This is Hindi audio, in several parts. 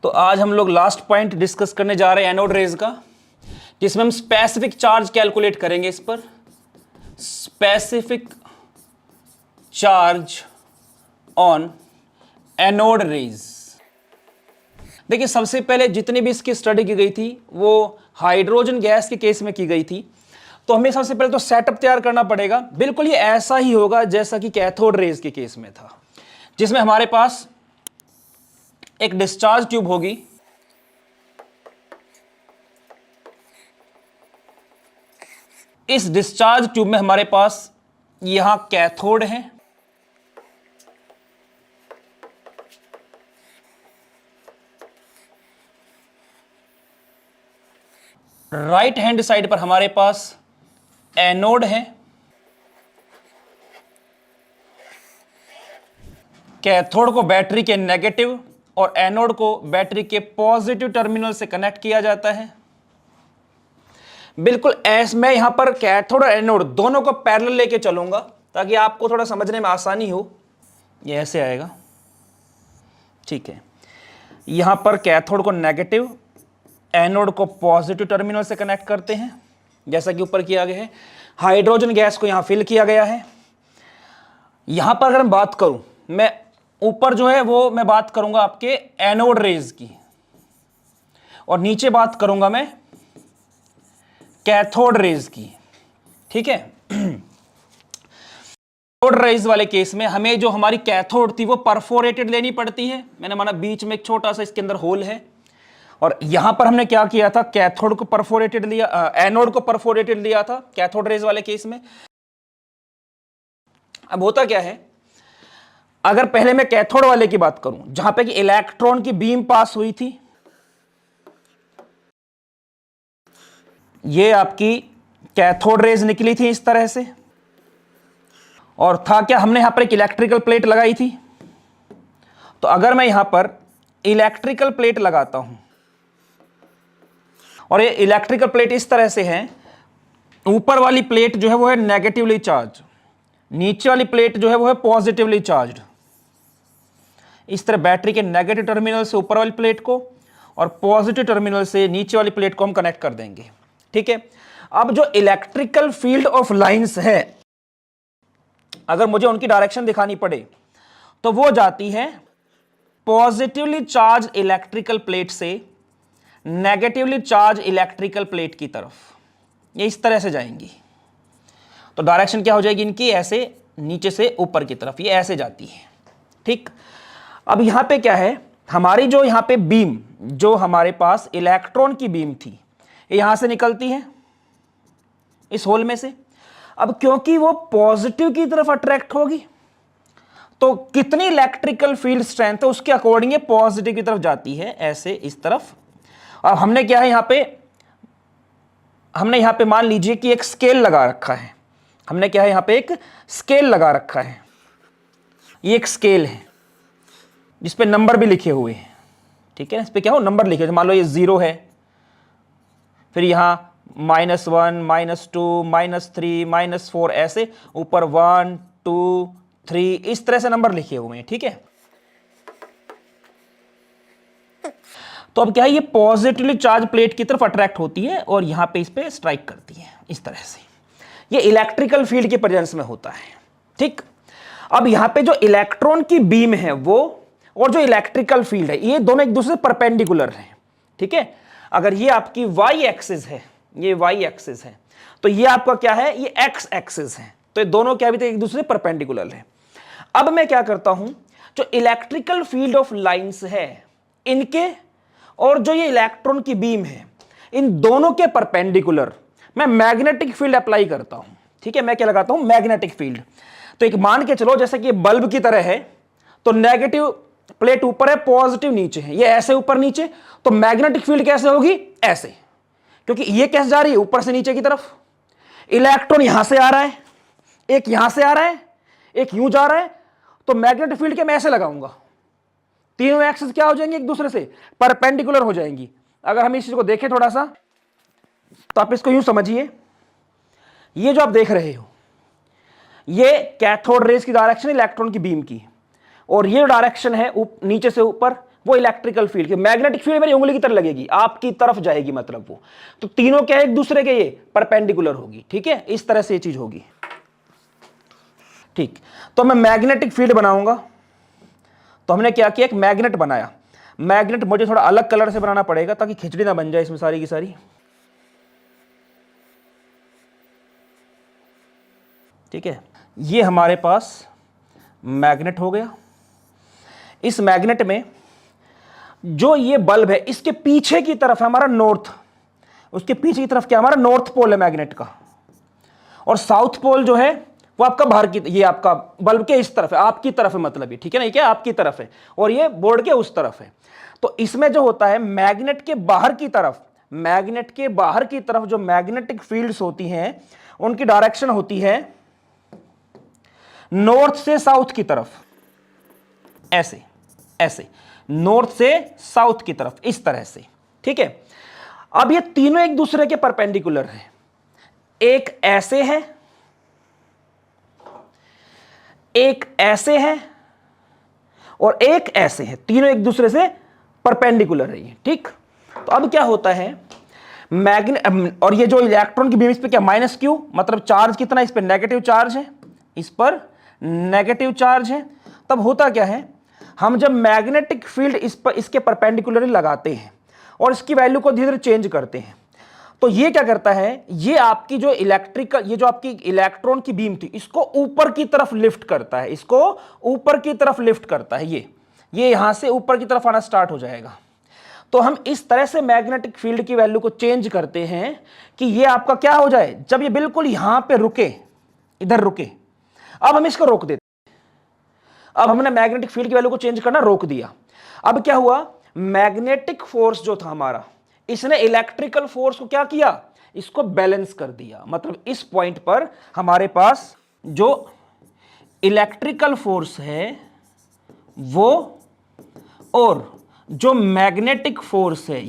तो आज हम लोग लास्ट पॉइंट डिस्कस करने जा रहे हैं एनोड रेज का, जिसमें हम स्पेसिफिक चार्ज कैलकुलेट करेंगे। इस पर specific charge on anode rays. देखिए, सबसे पहले जितनी भी इसकी स्टडी की गई थी वो हाइड्रोजन गैस के केस में की गई थी। तो हमें सबसे पहले तो सेटअप तैयार करना पड़ेगा। बिल्कुल ये ऐसा ही होगा जैसा कि कैथोड रेज के केस में था, जिसमें हमारे पास एक डिस्चार्ज ट्यूब होगी, इस डिस्चार्ज ट्यूब में हमारे पास यहां कैथोड है, राइट हैंड साइड पर हमारे पास एनोड है, कैथोड को बैटरी के नेगेटिव और एनोड को बैटरी के पॉजिटिव टर्मिनल से कनेक्ट किया जाता है। बिल्कुल ऐसे मैं यहां पर कैथोड और एनोड दोनों को पैरेलल लेके चलूंगा ताकि आपको थोड़ा समझने में आसानी हो। ये ऐसे आएगा, ठीक है। यहां पर कैथोड को नेगेटिव, एनोड को पॉजिटिव टर्मिनल से कनेक्ट करते हैं, जैसा कि ऊपर किया गया है। हाइड्रोजन गैस को यहां फिल किया गया है। यहां पर अगर मैं बात करूं, मैं ऊपर जो है वो मैं बात करूंगा आपके एनोड रेज की, और नीचे बात करूंगा मैं कैथोड रेज की, ठीक है। कैथोड रेज वाले केस में हमें जो हमारी कैथोड थी वो परफोरेटेड लेनी पड़ती है। मैंने माना बीच में एक छोटा सा इसके अंदर होल है, और यहां पर हमने क्या किया था, कैथोड को परफोरेटेड लिया, एनोड को परफोरेटेड लिया था कैथोड रेज वाले केस में। अब होता क्या है, अगर पहले मैं कैथोड वाले की बात करूं जहां पे कि इलेक्ट्रॉन की बीम पास हुई थी, ये आपकी कैथोड रेज निकली थी इस तरह से, और था क्या, हमने यहां पर एक इलेक्ट्रिकल प्लेट लगाई थी। तो अगर मैं यहां पर इलेक्ट्रिकल प्लेट लगाता हूं, और ये इलेक्ट्रिकल प्लेट इस तरह से है, ऊपर वाली प्लेट जो है वो है नेगेटिवली चार्ज, नीचे वाली प्लेट जो है वो है पॉजिटिवली चार्ज। इस तरह बैटरी के नेगेटिव टर्मिनल से ऊपर वाली प्लेट को और पॉजिटिव टर्मिनल से नीचे वाली प्लेट को हम कनेक्ट कर देंगे, ठीक है। अब जो इलेक्ट्रिकल फील्ड ऑफ लाइंस है, अगर मुझे उनकी डायरेक्शन दिखानी पड़े तो वो जाती है पॉजिटिवली चार्ज इलेक्ट्रिकल प्लेट से नेगेटिवली चार्ज इलेक्ट्रिकल प्लेट की तरफ। ये इस तरह से जाएंगी। तो डायरेक्शन क्या हो जाएगी इनकी, ऐसे नीचे से ऊपर की तरफ, ये ऐसे जाती है, ठीक। अब यहां पे क्या है, हमारी जो यहां पे बीम, जो हमारे पास इलेक्ट्रॉन की बीम थी, यहां से निकलती है इस होल में से। अब क्योंकि वो पॉजिटिव की तरफ अट्रैक्ट होगी, तो कितनी इलेक्ट्रिकल फील्ड स्ट्रेंथ है उसके अकॉर्डिंग ये पॉजिटिव की तरफ जाती है, ऐसे इस तरफ। अब हमने क्या है, हमने यहां पे मान लीजिए कि एक स्केल लगा रखा है। हमने क्या है, यहां पे एक स्केल लगा रखा है। ये एक स्केल है जिसपे नंबर भी लिखे हुए हैं, ठीक है। इस पे क्या हो, नंबर लिखे, मान लो ये 0 है, फिर यहां -1, -2, -3, -4, ऐसे ऊपर 1, 2, 3, इस तरह से नंबर लिखे हुए हैं, ठीक है। तो अब क्या है, ये पॉजिटिवली चार्ज प्लेट की तरफ अट्रैक्ट होती है और यहां पे इस पे स्ट्राइक करती है इस तरह से। ये इलेक्ट्रिकल फील्ड के प्रेजेंस में होता है, ठीक। अब यहां पे जो इलेक्ट्रॉन की बीम है वो और जो इलेक्ट्रिकल फील्ड है, ये दोनों एक दूसरे से परपेंडिकुलर हैं, ठीक है। अगर ये आपकी वाई एक्सिस है, ये वाई एक्सिस है, तो ये आपका क्या है, ये एक्स एक्सिस है। तो ये दोनों क्या भी एक दूसरे परपेंडिकुलर है। अब मैं क्या करता हूं, जो इलेक्ट्रिकल फील्ड ऑफ लाइंस है इनके और जो ये इलेक्ट्रॉन की बीम है, इन दोनों के परपेंडिकुलर मैं मैग्नेटिक फील्ड अप्लाई करता हूं, ठीक है। मैं क्या लगाता हूं, मैग्नेटिक फील्ड। तो एक मान के चलो जैसे कि बल्ब की तरह है, तो नेगेटिव प्लेट ऊपर है, पॉजिटिव नीचे है, ये ऐसे ऊपर नीचे, तो मैग्नेटिक फील्ड कैसे होगी, ऐसे, क्योंकि ये कैसे जा रही है, ऊपर से नीचे की तरफ। इलेक्ट्रॉन यहां से आ रहा है, एक यहां से आ रहा है, एक यूं जा रहा है, तो मैग्नेटिक फील्ड के मैं ऐसे लगाऊंगा, तीनों एक्सिस क्या हो जाएंगे, एक दूसरे से परपेंडिकुलर हो जाएंगी। अगर हम इस चीज को देखें थोड़ा सा, तो आप इसको यूं समझिए, ये जो आप देख रहे हो, ये कैथोड रेज की डायरेक्शन इलेक्ट्रॉन की बीम की, और ये डायरेक्शन है नीचे से ऊपर वो इलेक्ट्रिकल फील्ड की, मैग्नेटिक फील्ड मेरी उंगली की तरह लगेगी, आपकी तरफ जाएगी, मतलब वो तो तीनों क्या है एक दूसरे के, ये परपेंडिकुलर होगी, ठीक है, इस तरह से ये चीज होगी। ठीक, तो मैं मैग्नेटिक फील्ड बनाऊंगा, तो हमने क्या किया, एक मैग्नेट बनाया। मैग्नेट मुझे थोड़ा अलग कलर से बनाना पड़ेगा ताकि खिचड़ी ना बन जाए इसमें सारी की सारी, ठीक है। ये हमारे पास मैग्नेट हो गया। इस मैग्नेट में जो ये बल्ब है इसके पीछे की तरफ है हमारा नॉर्थ, उसके पीछे की तरफ क्या हमारा नॉर्थ पोल है मैग्नेट का, और साउथ पोल जो है वो आपका बाहर की, ये आपका बल्ब के इस तरफ है, आपकी तरफ है, मतलब ये ठीक है ना, ये क्या आपकी तरफ है और ये बोर्ड के उस तरफ है। तो इसमें जो होता है मैग्नेट के बाहर की तरफ, मैग्नेट के बाहर की तरफ जो मैग्नेटिक फील्ड्स होती हैं उनकी डायरेक्शन होती है नॉर्थ से साउथ की तरफ, ऐसे ऐसे नॉर्थ से साउथ की तरफ, इस तरह से, ठीक है। अब ये तीनों एक दूसरे के परपेंडिकुलर हैं, एक ऐसे है, एक ऐसे है और एक ऐसे है, तीनों एक दूसरे से परपेंडिकुलर है ये, ठीक। तो अब क्या होता है मैग्नेट, और ये जो इलेक्ट्रॉन की बीम इस पे क्या माइनस क्यू, मतलब चार्ज कितना, इस पे नेगेटिव चार्ज है, इस पर नेगेटिव चार्ज है। तब होता क्या है, हम जब मैग्नेटिक फील्ड इस पर इसके परपेंडिकुलरली लगाते हैं और इसकी वैल्यू को धीरे धीरे चेंज करते हैं, तो ये क्या करता है, ये आपकी जो इलेक्ट्रिकल, ये जो आपकी इलेक्ट्रॉन की बीम थी इसको ऊपर की तरफ लिफ्ट करता है, इसको ऊपर की तरफ लिफ्ट करता है, ये यहां से ऊपर की तरफ आना स्टार्ट हो जाएगा। तो हम इस तरह से मैग्नेटिक फील्ड की वैल्यू को चेंज करते हैं कि ये आपका क्या हो जाए, जब ये बिल्कुल यहां पे रुके, इधर रुके, अब हम इसको रोक देते, अब हमने मैग्नेटिक फील्ड की वैल्यू को चेंज करना रोक दिया। अब क्या हुआ, मैग्नेटिक फोर्स जो था हमारा, इसने इलेक्ट्रिकल फोर्स को क्या किया, इसको बैलेंस कर दिया। मतलब इस पॉइंट पर हमारे पास जो इलेक्ट्रिकल फोर्स है वो और जो मैग्नेटिक फोर्स है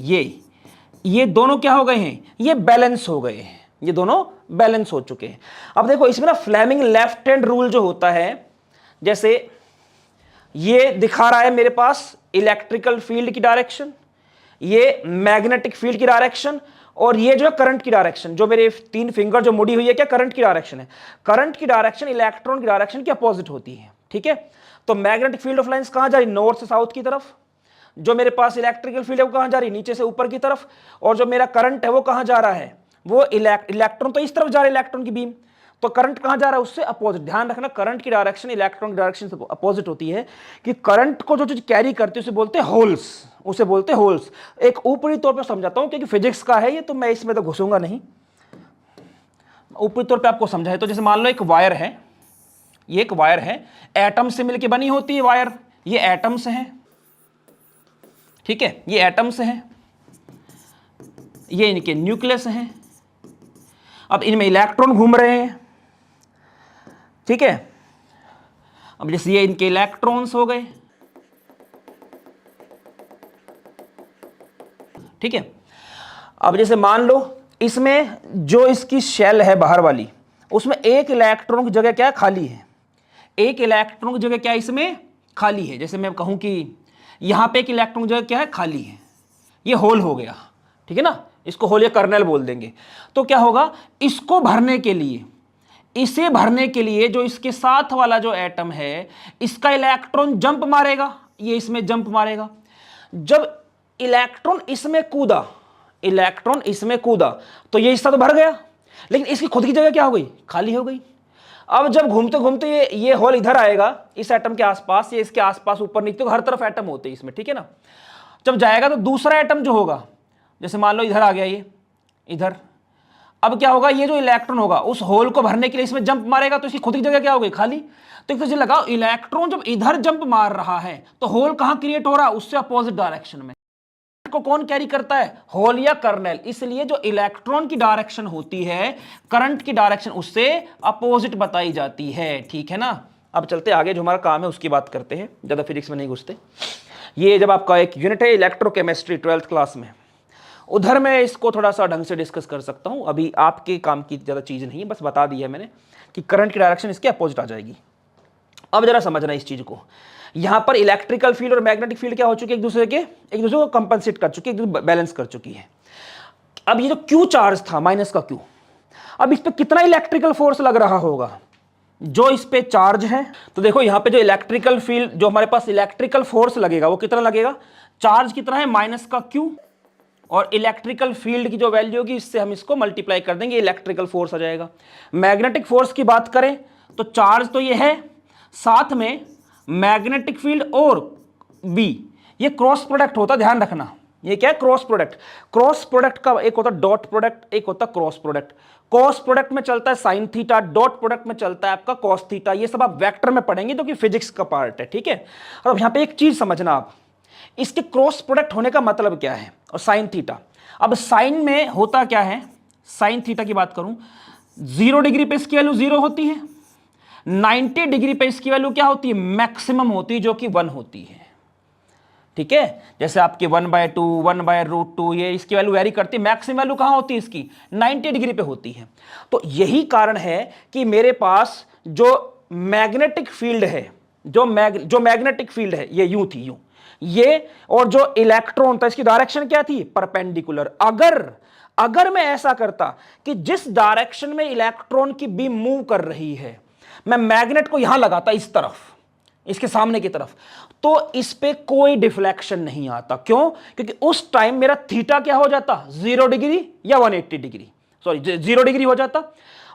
ये दोनों क्या हो गए हैं, ये बैलेंस हो गए हैं, ये दोनों बैलेंस हो चुके हैं। अब देखो इसमें ना फ्लेमिंग लेफ्ट हैंड रूल जो होता है, जैसे ये दिखा रहा है मेरे पास इलेक्ट्रिकल फील्ड की डायरेक्शन, ये मैग्नेटिक फील्ड की डायरेक्शन, और ये जो है करंट की डायरेक्शन, जो मेरे तीन फिंगर जो मुड़ी हुई है क्या करंट की डायरेक्शन है। करंट की डायरेक्शन इलेक्ट्रॉन की डायरेक्शन के अपोजिट होती है, ठीक है। तो मैग्नेटिक फील्ड ऑफ लाइंस कहां जा रही, नॉर्थ से साउथ की तरफ। जो मेरे पास इलेक्ट्रिकल फील्ड है वो कहां जा रही, नीचे से ऊपर की तरफ। और जो मेरा करंट है वो कहां जा रहा है, वो इलेक्ट्रॉन तो इस तरफ जा रहा है, इलेक्ट्रॉन की बीम, तो करंट कहां जा रहा है, उससे अपोजिट। ध्यान रखना करंट की डायरेक्शन इलेक्ट्रॉन की डायरेक्शन से अपोजिट होती है, कि करंट को जो चीज कैरी करती है उसे बोलते हैं होल्स, उसे बोलते हैं होल्स। एक ऊपरी तौर पर समझाता हूं क्योंकि फिजिक्स का है ये, तो मैं इसमें तो घुसूंगा नहीं, ऊपरी तौर पे आपको समझाए। तो जैसे मान लो एक वायर है, ये एक वायर है, एटम से मिलकर बनी होती है वायर, ये एटम्स हैं, ठीक है, ये एटम्स हैं, ये इनके न्यूक्लियस हैं। अब इनमें इलेक्ट्रॉन घूम रहे हैं, ठीक है। अब जैसे ये इनके इलेक्ट्रॉन्स हो गए, ठीक है। अब जैसे मान लो इसमें जो इसकी शेल है बाहर वाली, उसमें एक इलेक्ट्रॉन की जगह क्या है, खाली है, एक इलेक्ट्रॉन की जगह क्या है इसमें खाली है। जैसे मैं कहूं कि यहां पे एक इलेक्ट्रॉन की जगह क्या है, खाली है, ये होल हो गया, ठीक है ना, इसको होल या कर्नेल बोल देंगे। तो क्या होगा, इसको भरने के लिए, इसे भरने के लिए जो इसके साथ वाला जो एटम है इसका इलेक्ट्रॉन जंप मारेगा, ये इसमें जंप मारेगा। जब इलेक्ट्रॉन इसमें कूदा, इलेक्ट्रॉन इसमें कूदा, तो ये हिस्सा तो भर गया, लेकिन इसकी खुद की जगह क्या हो गई, खाली हो गई। अब जब घूमते घूमते ये होल इधर आएगा इस एटम के आसपास, ये इसके आसपास ऊपर नीचे, तो हर तरफ एटम होते हैं इसमें, ठीक है ना। जब जाएगा तो दूसरा एटम जो होगा, जैसे मान लो इधर आ गया ये इधर, अब क्या होगा, ये जो इलेक्ट्रॉन होगा उस होल को भरने के लिए इसमें जंप मारेगा, तो इसकी खुद की जगह क्या हो गई, खाली। तो एक तो लगाओ, इलेक्ट्रॉन जब इधर जंप मार रहा है तो होल कहां क्रिएट हो रहा है, उससे अपोजिट डायरेक्शन में। को कौन कैरी करता है, होल या कर्नेल। इसलिए जो इलेक्ट्रॉन की डायरेक्शन होती है, करंट की डायरेक्शन उससे अपोजिट बताई जाती है, ठीक है ना। अब चलते आगे, जो हमारा काम है उसकी बात करते हैं, ज्यादा फिजिक्स में नहीं घुसते। ये जब आपका एक यूनिट है इलेक्ट्रोकेमिस्ट्री 12th क्लास में, उधर मैं इसको थोड़ा सा ढंग से डिस्कस कर सकता हूं। अभी आपके काम की ज्यादा चीज नहीं है, बस बता दी है मैंने कि करंट की डायरेक्शन इसके अपोजिट आ जाएगी। अब जरा समझना इस चीज को, यहां पर इलेक्ट्रिकल फील्ड और मैग्नेटिक फील्ड क्या हो चुकी है, एक दूसरे को कंपनसेट कर चुकी है, एक दूसरे बैलेंस कर चुकी है। अब ये जो क्यू चार्ज था माइनस का क्यू, अब इस पे कितना इलेक्ट्रिकल फोर्स लग रहा होगा जो इस पे चार्ज है। तो देखो यहां पे जो इलेक्ट्रिकल फील्ड, जो हमारे पास इलेक्ट्रिकल फोर्स लगेगा वो कितना लगेगा, चार्ज कितना है माइनस का क्यू, और इलेक्ट्रिकल फील्ड की जो वैल्यू होगी इससे हम इसको मल्टीप्लाई कर देंगे, इलेक्ट्रिकल फोर्स आ जाएगा। मैग्नेटिक फोर्स की बात करें तो चार्ज तो ये है, साथ में मैग्नेटिक फील्ड और बी, ये क्रॉस प्रोडक्ट होता, ध्यान रखना ये क्या है, क्रॉस प्रोडक्ट। क्रॉस प्रोडक्ट का एक होता डॉट प्रोडक्ट, एक होता क्रॉस प्रोडक्ट। कॉस प्रोडक्ट में चलता है साइन थीटा, डॉट प्रोडक्ट में चलता है आपका कॉस थीटा। ये सब आप वेक्टर में पढ़ेंगे जो कि फिजिक्स का पार्ट है, ठीक है। और अब यहां पे एक चीज समझना आप, इसके क्रॉस प्रोडक्ट होने का मतलब क्या है, और साइन थीटा। अब साइन में होता क्या है, साइन थीटा की बात करूं, 0 डिग्री पे इसकी वैल्यू 0 होती है, 90 डिग्री पे इसकी वैल्यू क्या होती है, मैक्सिमम होती है, जो कि 1 होती है, ठीक है। जैसे आपके 1/2, 1/√2, ये इसकी वैल्यू वेरी करती है, मैक्सिमम वैल्यू कहां होती है इसकी, 90 डिग्री पे होती है। तो यही कारण है कि मेरे पास जो मैग्नेटिक फील्ड है, जो मैग्नेटिक फील्ड है, ये यूं थी, यूं ये, और जो इलेक्ट्रॉन था इसकी डायरेक्शन क्या थी, परपेंडिकुलर। अगर मैं ऐसा करता कि जिस डायरेक्शन में इलेक्ट्रॉन की बीम मूव कर रही है, मैं मैग्नेट को यहां लगाता इस तरफ, इसके सामने की तरफ, तो इस पे कोई डिफ्लेक्शन नहीं आता। क्यों? क्योंकि उस टाइम मेरा थीटा क्या हो जाता, 0 डिग्री या 180 डिग्री, सॉरी 0 डिग्री हो जाता,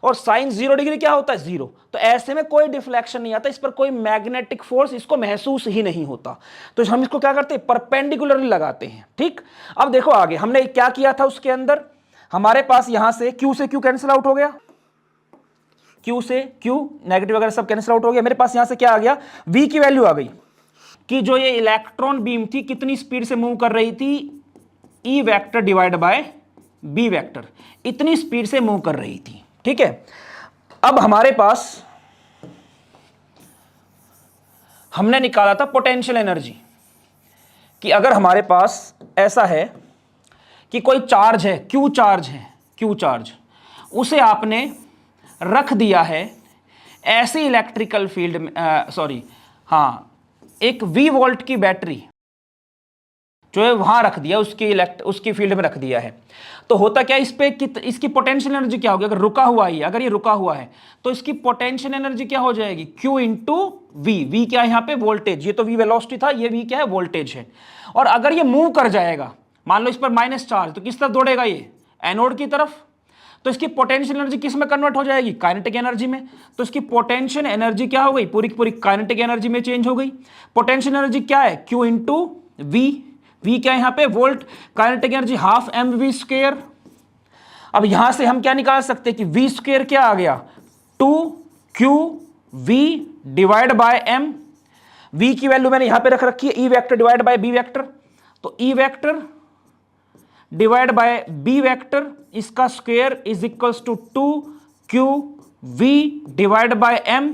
और साइन 0 डिग्री क्या होता है, 0। तो ऐसे में कोई डिफ्लेक्शन नहीं आता, इस पर कोई मैग्नेटिक फोर्स इसको महसूस ही नहीं होता। तो हम इसको क्या करते हैं, परपेंडिकुलरली लगाते हैं, ठीक। अब देखो आगे हमने क्या किया था, उसके अंदर हमारे पास यहां से Q कैंसिल आउट हो गया, Q से Q नेगेटिव वगैरह सब कैंसिल आउट हो गया। मेरे पास यहां से क्या आ गया, V की वैल्यू आ गई कि जो ये इलेक्ट्रॉन बीम थी कितनी स्पीड से मूव कर रही थी, E vector divide by B vector, इतनी स्पीड से मूव कर रही थी, ठीक है। अब हमारे पास हमने निकाला था पोटेंशियल एनर्जी, कि अगर हमारे पास ऐसा है कि कोई चार्ज है, Q चार्ज, उसे आपने रख दिया है ऐसे इलेक्ट्रिकल फील्ड में, एक V वोल्ट की बैटरी जो है वहां रख दिया, उसकी फील्ड में रख दिया है। तो होता क्या, इस पे इसकी पोटेंशियल एनर्जी क्या होगी, अगर रुका हुआ है, अगर ये रुका हुआ है तो इसकी पोटेंशियल एनर्जी क्या हो जाएगी, Q इंटू V क्या है यहाँ पे, वोल्टेज। ये तो V वेलोसिटी था, ये V क्या है, वोल्टेज है। और अगर ये मूव कर जाएगा, मान लो इस पर माइनस चार्ज, तो किस तरफ दौड़ेगा ये, एनोड की तरफ, तो इसकी पोटेंशियल एनर्जी किस में कन्वर्ट हो जाएगी, काइनेटिक एनर्जी में। तो इसकी पोटेंशियल एनर्जी क्या हो गई, पूरी की पूरी काइनेटिक एनर्जी में चेंज हो गई। पोटेंशियल एनर्जी क्या है, Q इंटू V क्या है यहाँ पे, volt, kinetic energy half mv²। अब यहां से हम क्या निकाल सकते हैं कि v² क्या आ गया, 2qv divide by m। v की वैल्यू मैंने यहां पे रख रखी है, E vector divide by B वेक्टर, तो E vector divide by B vector, इसका square is equals to 2qv divide by m।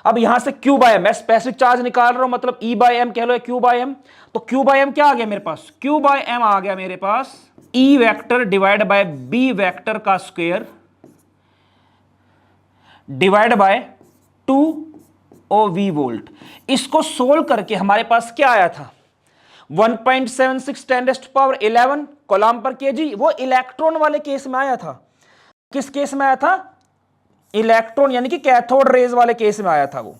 अब यहां से Q बाय m, मैं स्पेसिफिक चार्ज निकाल रहा हूं, मतलब E बाय m कह लो, Q बाय m। तो Q बाय m क्या आ गया मेरे पास, Q बाय m आ गया मेरे पास E vector divide by B vector का स्क्वायर डिवाइड बाय 2 वोल्ट। इसको सोल्व करके हमारे पास क्या आया था, 1.76 10⁻11 कूलम्ब पर केजी। वो इलेक्ट्रॉन वाले केस में आया था। किस केस में आया था, इलेक्ट्रॉन यानी कि कैथोड रेज वाले केस में आया था वो।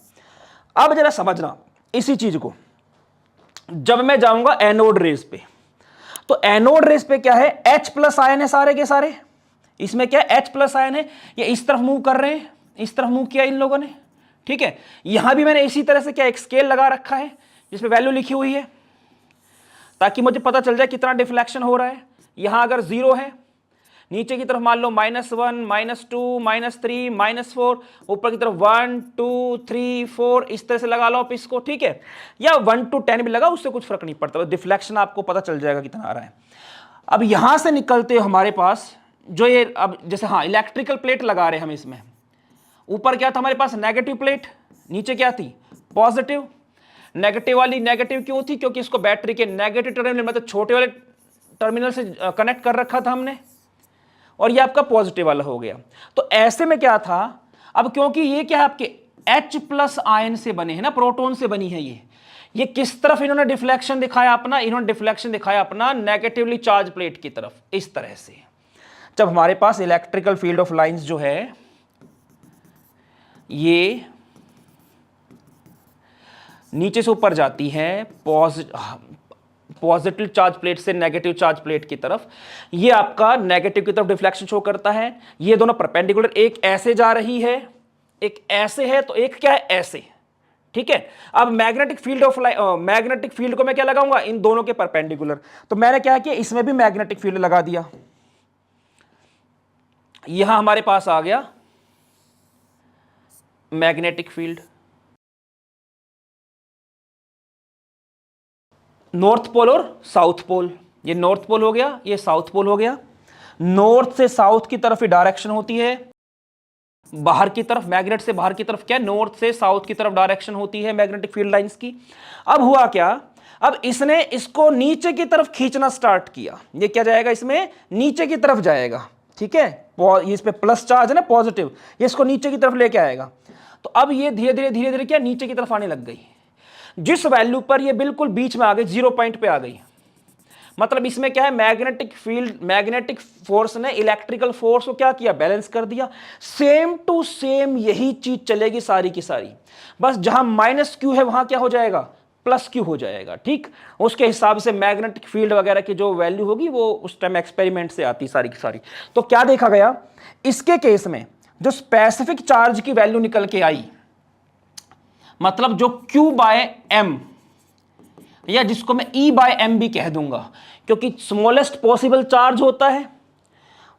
अब जरा समझना इसी चीज को, जब मैं जाऊंगा एनोड रेज पे, तो एनोड रेज पे क्या है, H+ आयन है सारे के सारे। इसमें क्या है, H+ आयन है, ये इस तरफ मूव कर रहे हैं, इस तरफ मूव किया इन लोगों ने, ठीक है। यहां भी मैंने इसी तरह से क्या एक स्केल लगा रखा है जिसमें वैल्यू लिखी हुई है, ताकि मुझे पता चल जाए कितना डिफ्लेक्शन हो रहा है। यहां अगर 0 है, नीचे की तरफ मान लो -1, -2, -3, -4, ऊपर की तरफ 1, 2, 3, 4, इस तरह से लगा लो आप इसको, ठीक है। या 1 to 10 भी लगा, उससे कुछ फर्क नहीं पड़ता, डिफ्लेक्शन आपको पता चल जाएगा कितना आ रहा है। अब यहां से निकलते हो हमारे पास जो ये, अब जैसे इलेक्ट्रिकल प्लेट लगा रहे हैं हम, इसमें ऊपर क्या था हमारे पास, नेगेटिव प्लेट, नीचे क्या थी, पॉजिटिव। नेगेटिव वाली नेगेटिव क्यों थी, क्योंकि इसको बैटरी के नेगेटिव टर्मिनल, मतलब छोटे वाले टर्मिनल से कनेक्ट कर रखा था हमने, और ये आपका पॉजिटिव वाला हो गया। तो ऐसे में क्या था, अब क्योंकि ये क्या है आपके H+ आयन से बने हैं ना, प्रोटॉन से बनी है ये, ये किस तरफ इन्होंने डिफ्लेक्शन दिखाया अपना, इन्होंने डिफ्लेक्शन दिखाया अपना नेगेटिवली चार्ज प्लेट की तरफ, इस तरह से। जब हमारे पास इलेक्ट्रिकल फील्ड ऑफ लाइंस जो है ये नीचे से ऊपर जाती है पॉजिटिव चार्ज प्लेट से नेगेटिव चार्ज प्लेट की तरफ, ये आपका नेगेटिव की तरफ डिफ्लेक्शन शो करता है। ये दोनों परपेंडिकुलर, एक ऐसे जा रही है, एक ऐसे है, तो एक क्या है, ऐसे। ठीक है, अब magnetic field of magnetic field को मैं क्या लगाऊंगा, इन दोनों के परपेंडिकुलर। तो मैंने क्या किया, इसमें भी मैग्नेटिक फील्ड लगा दिया। यहां हमारे पास आ गया मैग्नेटिक फील्ड, नॉर्थ पोल और साउथ पोल। ये नॉर्थ पोल हो गया, ये साउथ पोल हो गया। नॉर्थ से साउथ की तरफ ही डायरेक्शन होती है, बाहर की तरफ, मैग्नेट से बाहर की तरफ क्या, नॉर्थ से साउथ की तरफ डायरेक्शन होती है मैग्नेटिक फील्ड लाइंस की। अब हुआ क्या, अब इसने इसको नीचे की तरफ खींचना स्टार्ट किया। ये क्या जाएगा, इसमें नीचे की तरफ जाएगा। ठीक है, इस पे प्लस चार्ज है ना, पॉजिटिव, ये इसको नीचे की तरफ लेके आएगा। तो अब ये धीरे धीरे क्या नीचे की तरफ आने लग गई। जिस वैल्यू पर ये बिल्कुल बीच में आ गई, 0 पॉइंट पे आ गई, मतलब इसमें क्या है, मैग्नेटिक फील्ड, मैग्नेटिक फोर्स ने इलेक्ट्रिकल फोर्स को क्या किया, बैलेंस कर दिया। सेम टू सेम यही चीज चलेगी सारी की सारी, बस जहां माइनस क्यू है वहां क्या हो जाएगा, प्लस क्यू हो जाएगा। ठीक, उसके हिसाब से मैग्नेटिक फील्ड वगैरह की जो वैल्यू होगी वो उस टाइम एक्सपेरिमेंट से आती सारी की सारी। तो क्या देखा गया, इसके केस में जो स्पेसिफिक चार्ज की वैल्यू निकल के आई, मतलब जो Q बाय M, या जिसको मैं E बाय M भी कह दूंगा, क्योंकि स्मॉलेस्ट पॉसिबल चार्ज होता है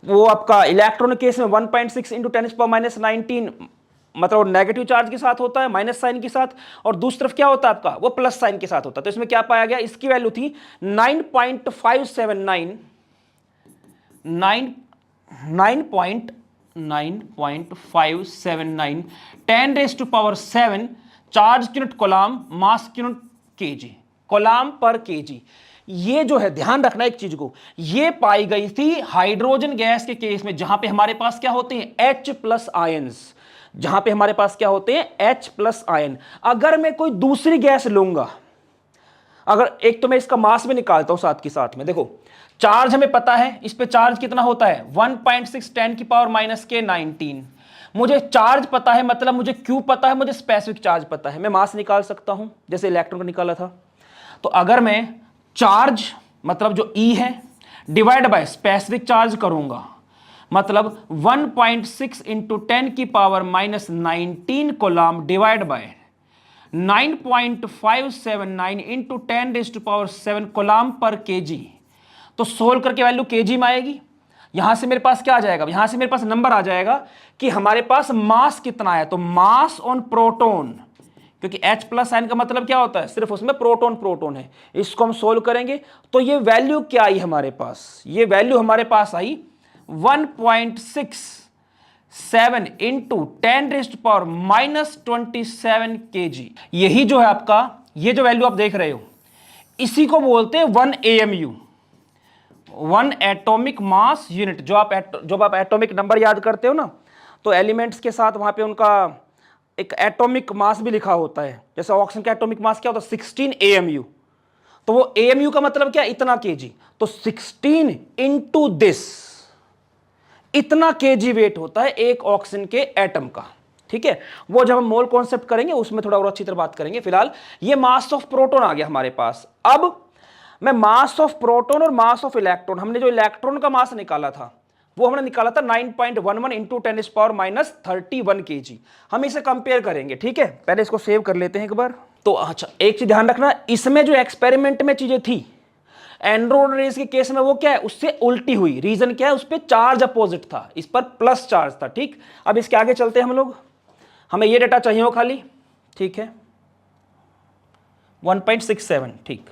वो आपका इलेक्ट्रॉन केस में 1.6 इंटू 10⁻⁻19, मतलब नेगेटिव चार्ज के साथ होता है, माइनस साइन के साथ, और दूसरी तरफ क्या होता है आपका, वो प्लस साइन के साथ होता है। तो इसमें क्या पाया गया, इसकी वैल्यू थी 9.579 10⁻⁻579 charge unit coulomb, mass unit KG, coulomb per KG. ये जो है ध्यान रखना एक चीज को, ये पाई गई थी हाइड्रोजन गैस के केस में, जहां पे हमारे पास क्या होते हैं, H प्लस आयंस, जहां पे हमारे पास क्या होते हैं, H प्लस आयन। अगर मैं कोई दूसरी गैस लूंगा, अगर एक तो मैं इसका मास भी निकालता हूं साथ के साथ में, देखो चार्ज हमें पता है, इस पे चार्ज कितना होता है 1.6 10⁻⁻19। मुझे चार्ज पता है, मतलब मुझे Q पता है, मुझे स्पेसिफिक चार्ज पता है, मैं मास निकाल सकता हूं जैसे इलेक्ट्रॉन को निकाला था। तो अगर मैं चार्ज मतलब जो E है डिवाइड बाय स्पेसिफिक चार्ज करूंगा, मतलब 1.6 into 10⁻⁻19 coulomb divide by 9.579 into 10⁻7 coulomb per KG, तो सोल्व करके वैल्यू केजी में आएगी। यहां से मेरे पास क्या आ जाएगा, यहां से मेरे पास नंबर आ जाएगा कि हमारे पास मास कितना है, तो मास ऑन प्रोटॉन, क्योंकि H प्लस आयन का मतलब क्या होता है, सिर्फ उसमें प्रोटॉन प्रोटॉन है। इसको हम सोल्व करेंगे तो ये वैल्यू क्या आई हमारे पास, ये वैल्यू हमारे पास आई 1.67 इंटू 10⁻⁻27 केजी। यही जो है आपका, ये जो वैल्यू आप देख रहे हो, इसी को बोलते हैं 1 AMU, 1 एटॉमिक मास यूनिट। जब आप एटॉमिक नंबर याद करते हो ना, तो एलिमेंट्स के साथ वहां पे उनका एक एटॉमिक मास भी लिखा होता है। जैसे ऑक्सीजन का एटॉमिक मास क्या होता है, 16 AMU, तो वो AMU का मतलब क्या, इतना केजी, तो 16 इंटू दिस, इतना केजी वेट होता है एक ऑक्सीजन के एटम का। ठीक है, वो जब हम मोल कॉन्सेप्ट करेंगे उसमें थोड़ा और अच्छी तरह बात करेंगे। फिलहाल ये मास ऑफ प्रोटॉन आ गया हमारे पास। अब मैं मास ऑफ प्रोटॉन और मास ऑफ इलेक्ट्रॉन, हमने जो इलेक्ट्रॉन का मास निकाला था वो हमने निकाला था 9.11 इंटू 10⁻⁻31 केजी। हम इसे कंपेयर करेंगे। ठीक है, पहले इसको सेव कर लेते हैं एक बार। तो अच्छा, एक चीज ध्यान रखना, इसमें जो एक्सपेरिमेंट में चीजें थी एंड्रोन रेस के केस में वो क्या है, उससे उल्टी हुई। रीजन क्या है, उस पर चार्ज अपोजिट था, इस पर प्लस चार्ज था। ठीक, अब इसके आगे चलते हैं हम लोग, हमें ये डेटा चाहिए हो खाली। ठीक है, 1.67। ठीक,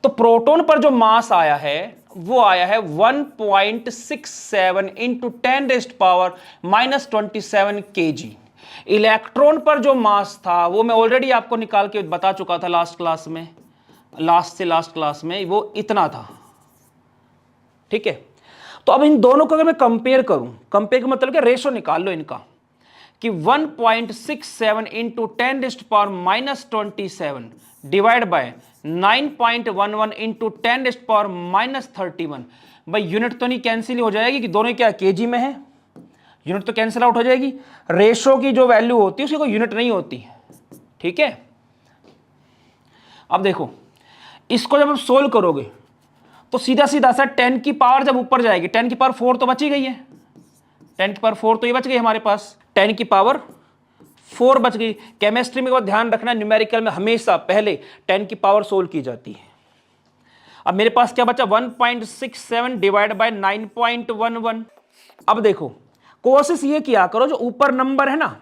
तो प्रोटॉन पर जो मास आया है वो आया है 1.67 इंटू 10⁻⁻27 केजी। इलेक्ट्रॉन पर जो मास था वो मैं ऑलरेडी आपको निकाल के बता चुका था लास्ट क्लास में, लास्ट से लास्ट क्लास में, वो इतना था। ठीक है, तो अब इन दोनों को अगर मैं कंपेयर करूं, कंपेयर का मतलब क्या, रेशो निकाल लो इनका, कि 1.67 इंटू 10⁻⁻27 डिवाइड बाय 9.11 इंटू 10⁻31। भाई यूनिट तो नहीं कैंसिल हो जाएगी कि दोनों क्या केजी में है, यूनिट तो कैंसिल आउट हो जाएगी। रेशो की जो वैल्यू होती है उसकी कोई यूनिट नहीं होती, ठीक है। अब देखो इसको जब आप सोल्व करोगे तो सीधा सीधा सा 10 की पावर जब ऊपर जाएगी, 10 की पावर 4 तो बची गई है, 10 की पावर 4 तो ये बच गई हमारे पास, 10 की पावर 4 बच गई। केमिस्ट्री में ध्यान रखना, न्यूमेरिकल में हमेशा पहले 10 की पावर सोल्व की जाती है। अब मेरे पास क्या बचा 1.67 डिवाइड बाय 9.11। अब देखो कोशिश ये किया करो जो ऊपर नंबर है ना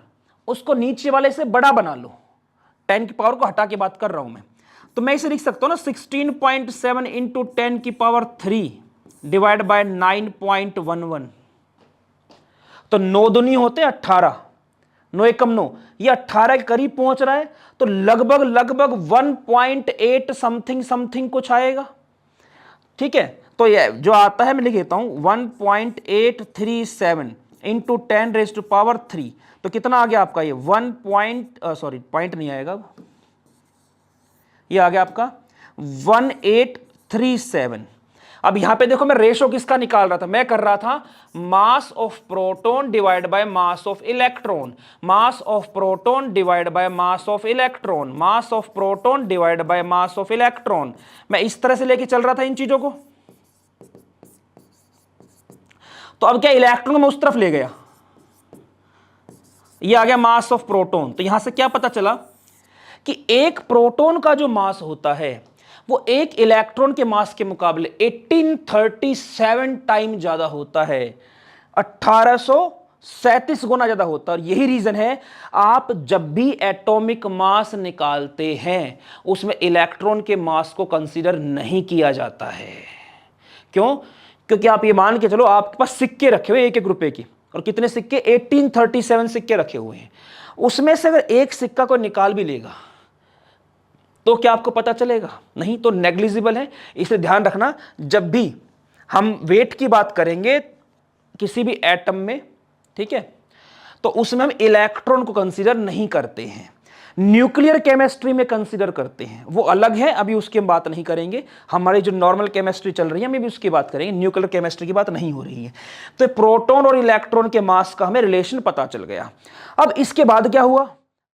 उसको नीचे वाले से बड़ा बना लो, 10 की पावर को हटा के बात कर रहा हूं मैं, तो मैं इसे लिख सकता हूं ना 16.7 इंटू 10 की पावर 3 डिवाइड बाय 9.11। तो 9 दूनी होते 18, 9 एकम 9, ये 18 के करीब पहुंच रहा है, तो लगभग लगभग 1.8 समथिंग समथिंग कुछ आएगा, ठीक है। तो ये जो आता है मैं लिख देता हूं 1.837 इंटू 10⁻3, तो कितना आ गया आपका ये पॉइंट नहीं आएगा, ये आ गया आपका 1837। अब यहां पे देखो मैं रेशो किसका निकाल रहा था, मैं कर रहा था mass of proton divide by mass of electron, mass of proton divide by mass of electron, mass of proton divide by mass of electron. मैं इस तरह से लेके चल रहा था इन चीजों को। तो अब क्या इलेक्ट्रॉन को मैं उस तरफ ले गया, ये आ गया मास ऑफ प्रोटॉन। तो यहां से क्या पता चला कि एक प्रोटॉन का जो मास होता है वो एक इलेक्ट्रॉन के मास के मुकाबले 1837 टाइम ज्यादा होता है, 1837 गुना ज्यादा होता है। और यही रीजन है आप जब भी एटॉमिक मास निकालते हैं उसमें इलेक्ट्रॉन के मास को कंसीडर नहीं किया जाता है। क्यों? क्योंकि आप ये मान के चलो आपके पास सिक्के रखे हुए एक एक रुपए की, और कितने सिक्के 1837 सिक्के रखे हुए हैं, उसमें से अगर एक सिक्का को निकाल भी लेगा तो क्या आपको पता चलेगा? नहीं, तो नेग्लिजिबल है। इसे ध्यान रखना जब भी हम वेट की बात करेंगे किसी भी एटम में, ठीक है, तो उसमें हम इलेक्ट्रॉन को कंसीडर नहीं करते हैं, न्यूक्लियर केमिस्ट्री में कंसीडर करते हैं, वो अलग है, अभी उसकी हम बात नहीं करेंगे। हमारी जो नॉर्मल केमिस्ट्री चल रही है हमें भी उसकी बात करेंगे, न्यूक्लियर केमिस्ट्री की बात नहीं हो रही है। तो प्रोटॉन और इलेक्ट्रॉन के मास का हमें रिलेशन पता चल गया। अब इसके बाद क्या हुआ,